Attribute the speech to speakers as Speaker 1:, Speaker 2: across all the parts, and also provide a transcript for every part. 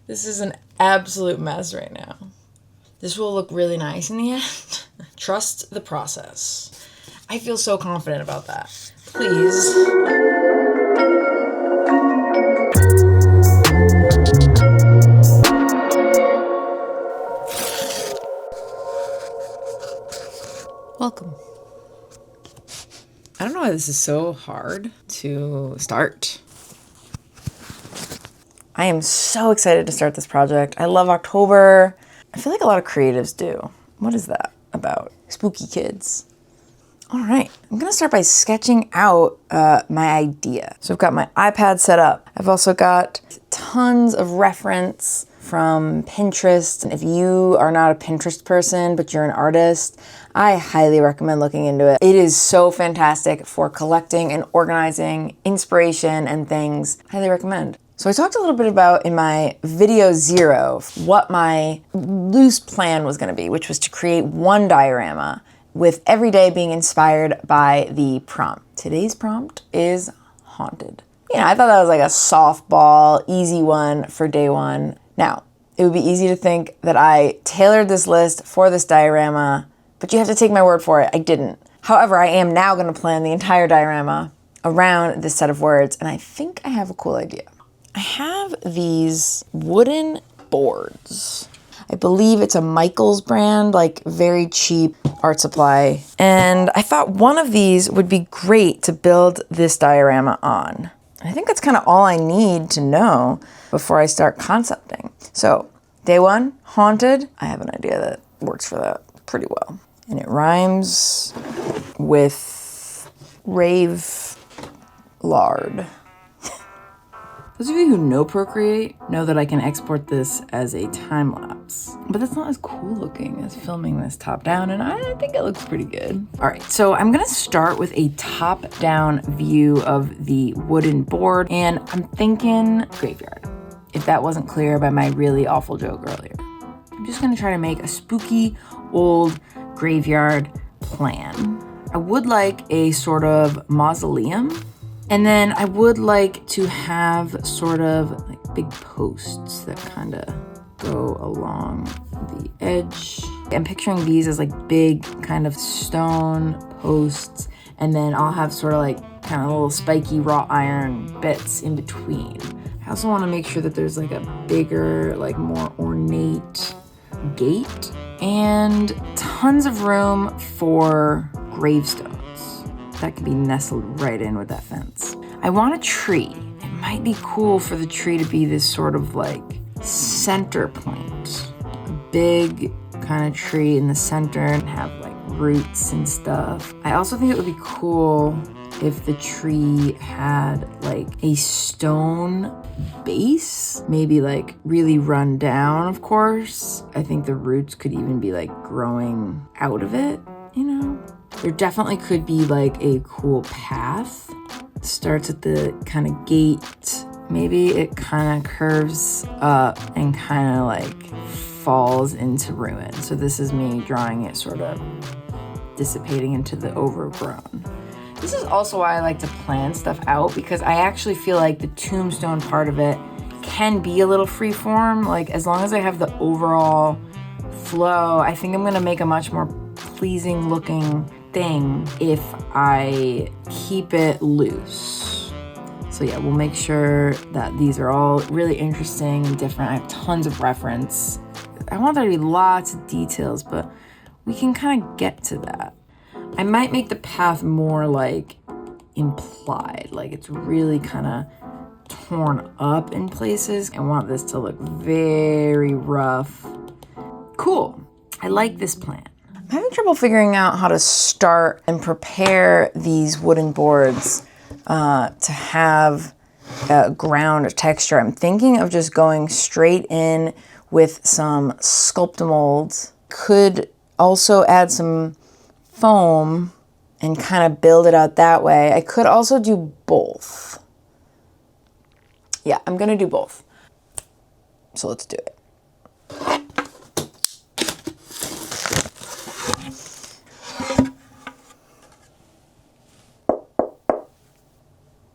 Speaker 1: This is an absolute mess right now. This will look really nice in the end. Trust the process. I feel so confident about that. Please. Welcome. I don't know why this is so hard to start. I am so excited to start this project. I love October. I feel like a lot of creatives do. What is that about? Spooky kids. All right, I'm gonna start by sketching out my idea. So I've got my iPad set up. I've also got tons of reference from Pinterest. And if you are not a Pinterest person, but you're an artist, I highly recommend looking into it. It is so fantastic for collecting and organizing inspiration and things. Highly recommend. So I talked a little bit about in my video 0 what my loose plan was gonna be, which was to create one diorama with every day being inspired by the prompt. Today's prompt is haunted. You know, I thought that was like a softball, easy one for day one. Now, it would be easy to think that I tailored this list for this diorama, but you have to take my word for it, I didn't. However, I am now gonna plan the entire diorama around this set of words, and I think I have a cool idea. I have these wooden boards. I believe it's a Michaels brand, like very cheap art supply. And I thought one of these would be great to build this diorama on. I think that's kind of all I need to know before I start concepting. So, day one, haunted. I have an idea that works for that pretty well. And it rhymes with rave lard. Those of you who know Procreate know that I can export this as a time lapse, but that's not as cool looking as filming this top down, and I think it looks pretty good. All right, so I'm gonna start with a top down view of the wooden board, and I'm thinking graveyard, if that wasn't clear by my really awful joke earlier. I'm just gonna try to make a spooky old graveyard plan. I would like a sort of mausoleum. And then I would like to have sort of like big posts that kind of go along the edge. I'm picturing these as like big kind of stone posts, and then I'll have sort of like kind of little spiky wrought iron bits in between. I also want to make sure that there's like a bigger, like more ornate gate and tons of room for gravestones. That could be nestled right in with that fence. I want a tree. It might be cool for the tree to be this sort of like center point. A big kind of tree in the center and have like roots and stuff. I also think it would be cool if the tree had like a stone base, maybe like really run down, of course. I think the roots could even be like growing out of it, you know? There definitely could be like a cool path. Starts at the kind of gate. Maybe it kind of curves up and kind of like falls into ruin. So this is me drawing it sort of dissipating into the overgrown. This is also why I like to plan stuff out, because I actually feel like the tombstone part of it can be a little freeform. Like as long as I have the overall flow, I think I'm gonna make a much more pleasing looking thing if I keep it loose. So yeah, we'll make sure that these are all really interesting and different. I have tons of reference. I want there to be lots of details, but we can kind of get to that. I might make the path more like implied, like it's really kind of torn up in places. I want this to look very rough. Cool, I like this plan. I'm having trouble figuring out how to start and prepare these wooden boards to have ground or texture. I'm thinking of just going straight in with some Sculptamolds. Could also add some foam and kind of build it out that way. I could also do both. Yeah, I'm gonna do both. So let's do it.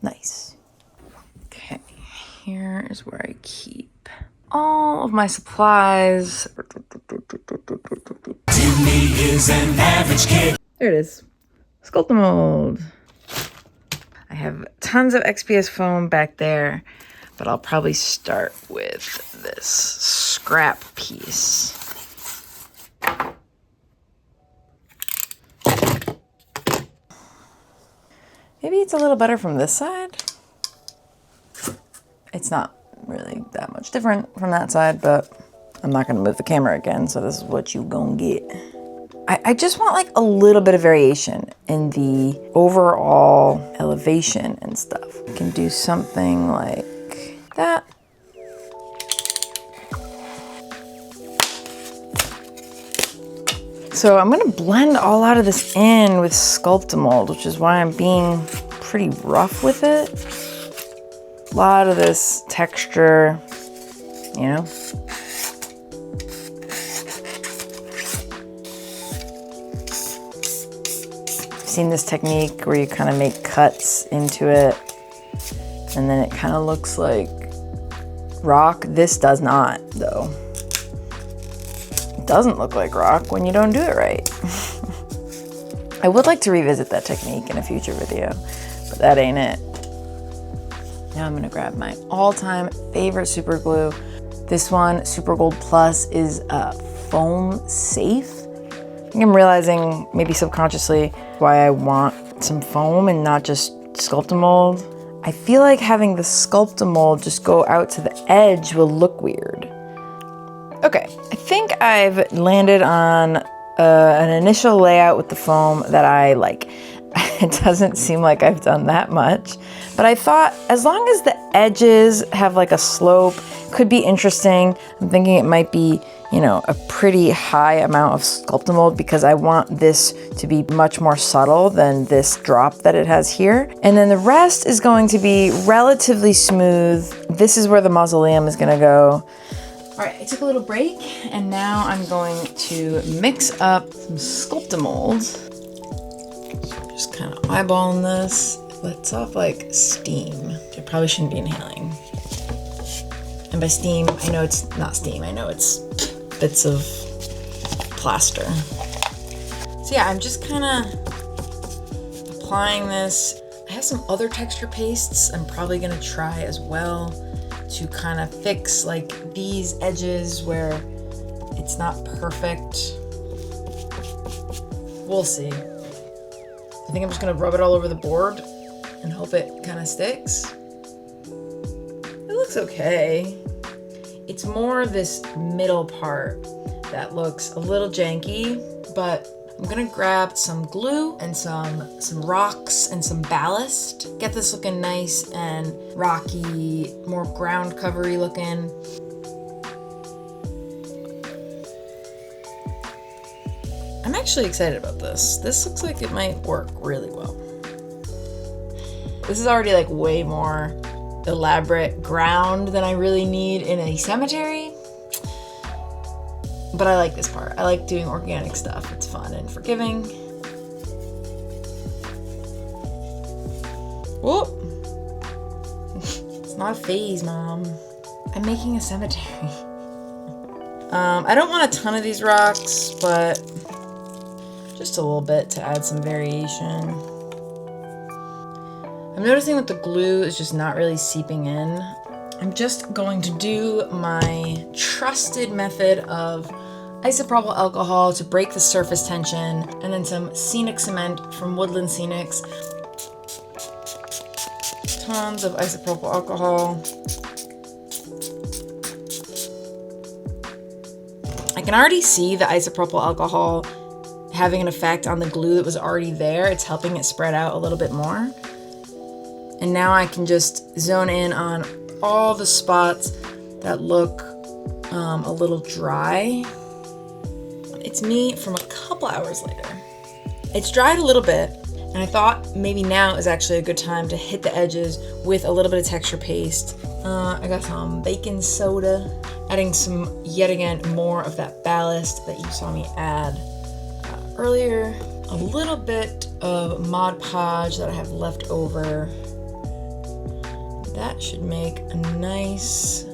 Speaker 1: Nice. Okay, here is where I keep all of my supplies.
Speaker 2: Timmy is an average kid.
Speaker 1: There it is. Sculptamold. I have tons of XPS foam back there, but I'll probably start with this scrap piece. Maybe it's a little better from this side. It's not really that much different from that side, but I'm not gonna move the camera again, so this is what you gonna get. I just want like a little bit of variation in the overall elevation and stuff. I can do something like that. So I'm gonna blend all out of this in with Sculptamold, which is why I'm being pretty rough with it. A lot of this texture, you know? I've seen this technique where you kind of make cuts into it and then it kind of looks like rock. This does not, though. It doesn't look like rock when you don't do it right. I would like to revisit that technique in a future video, but that ain't it. Now I'm gonna grab my all-time favorite super glue. This one, Super Gold Plus, is foam safe. I think I'm realizing, maybe subconsciously, why I want some foam and not just Sculptamold. I feel like having the Sculptamold just go out to the edge will look weird. Okay, I think I've landed on an initial layout with the foam that I like. It doesn't seem like I've done that much, but I thought as long as the edges have like a slope, could be interesting. I'm thinking it might be, you know, a pretty high amount of Sculptamold because I want this to be much more subtle than this drop that it has here. And then the rest is going to be relatively smooth. This is where the mausoleum is gonna go. All right, I took a little break and now I'm going to mix up some Sculptamold. So just kind of eyeballing this. It lets off like steam. I probably shouldn't be inhaling. And by steam, I know it's not steam. I know it's bits of plaster. So yeah, I'm just kind of applying this. I have some other texture pastes I'm probably gonna try as well to kind of fix like these edges where it's not perfect. We'll see. I think I'm just gonna rub it all over the board and hope it kind of sticks. It looks okay. It's more this middle part that looks a little janky, but I'm gonna grab some glue and some rocks and some ballast. Get this looking nice and rocky, more ground covery looking. I'm actually excited about this. This looks like it might work really well. This is already like way more elaborate ground than I really need in a cemetery. But I like this part. I like doing organic stuff. It's fun and forgiving. Whoop! It's not a phase, Mom. I'm making a cemetery. I don't want a ton of these rocks, but just a little bit to add some variation. I'm noticing that the glue is just not really seeping in. I'm just going to do my trusted method of isopropyl alcohol to break the surface tension, and then some scenic cement from Woodland Scenics. Tons of isopropyl alcohol. I can already see the isopropyl alcohol having an effect on the glue that was already there. It's helping it spread out a little bit more. And now I can just zone in on all the spots that look a little dry. It's me from a couple hours later. It's dried a little bit, and I thought maybe now is actually a good time to hit the edges with a little bit of texture paste. I got some baking soda, adding some, yet again, more of that ballast that you saw me add earlier. A little bit of Mod Podge that I have left over. That should make a nice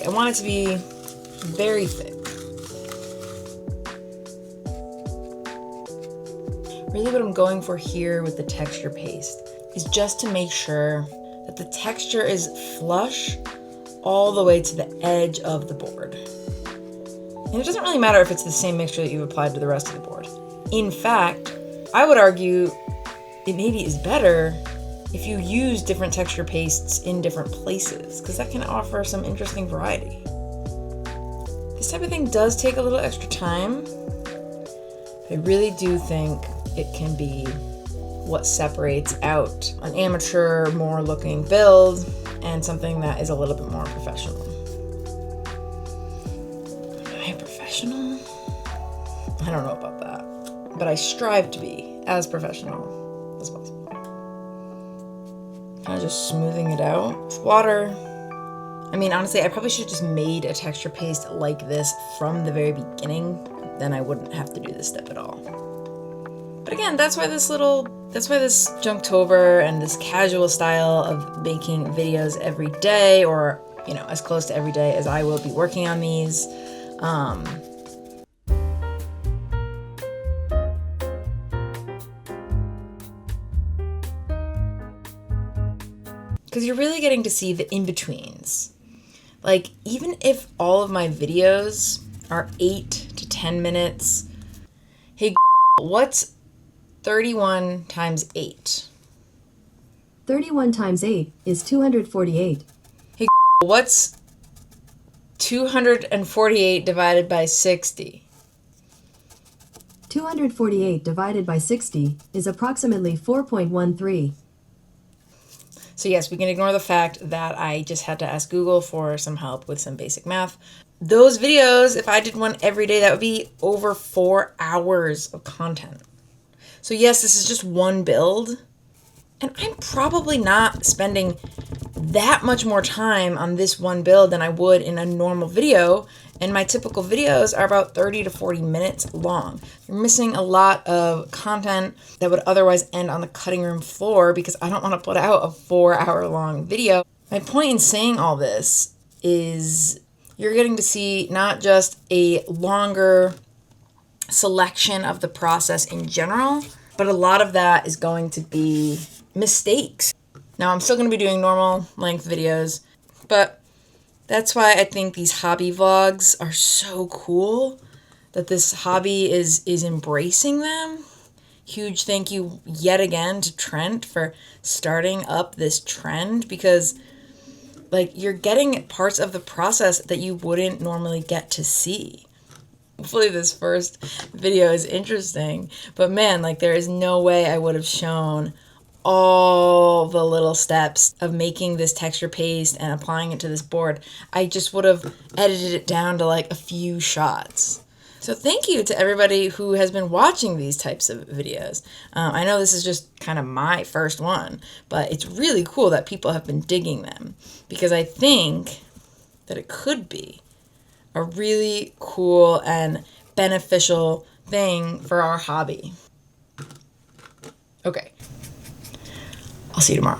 Speaker 1: I want it to be very thick. Really what I'm going for here with the texture paste is just to make sure that the texture is flush all the way to the edge of the board. And it doesn't really matter if it's the same mixture that you've applied to the rest of the board. In fact, I would argue it maybe is better if you use different texture pastes in different places, because that can offer some interesting variety. This type of thing does take a little extra time, but I really do think it can be what separates out an amateur, more looking build and something that is a little bit more professional. Am I professional? I don't know about that, but I strive to be as professional as possible. Kind of just smoothing it out with water. I mean, honestly, I probably should have just made a texture paste like this from the very beginning. Then I wouldn't have to do this step at all. But again, that's why this Junktober and this casual style of making videos every day, or, you know, as close to every day as I will be working on these. Because you're really getting to see the in-betweens. Like, even if all of my videos are 8 to 10 minutes, hey, what's 31 times 8?
Speaker 3: 31 times 8 is 248.
Speaker 1: Hey, what's 248 divided by 60?
Speaker 3: 248 divided by 60 is approximately 4.13.
Speaker 1: So yes, we can ignore the fact that I just had to ask Google for some help with some basic math. Those videos, if I did one every day, that would be over 4 hours of content. So yes, this is just one build, and I'm probably not spending that much more time on this one build than I would in a normal video, and my typical videos are about 30 to 40 minutes long. You're missing a lot of content that would otherwise end on the cutting room floor because I don't want to put out a 4-hour-long video. My point in saying all this is you're getting to see not just a longer selection of the process in general, but a lot of that is going to be mistakes. Now, I'm still going to be doing normal length videos, but that's why I think these hobby vlogs are so cool, that this hobby is embracing them. Huge thank you yet again to Trent for starting up this trend, because like, you're getting parts of the process that you wouldn't normally get to see. Hopefully this first video is interesting, but man, like, there is no way I would have shown all the little steps of making this texture paste and applying it to this board. I just would have edited it down to like a few shots. So thank you to everybody who has been watching these types of videos. I know this is just kind of my first one, but it's really cool that people have been digging them, because I think that it could be a really cool and beneficial thing for our hobby. Okay. I'll see you tomorrow.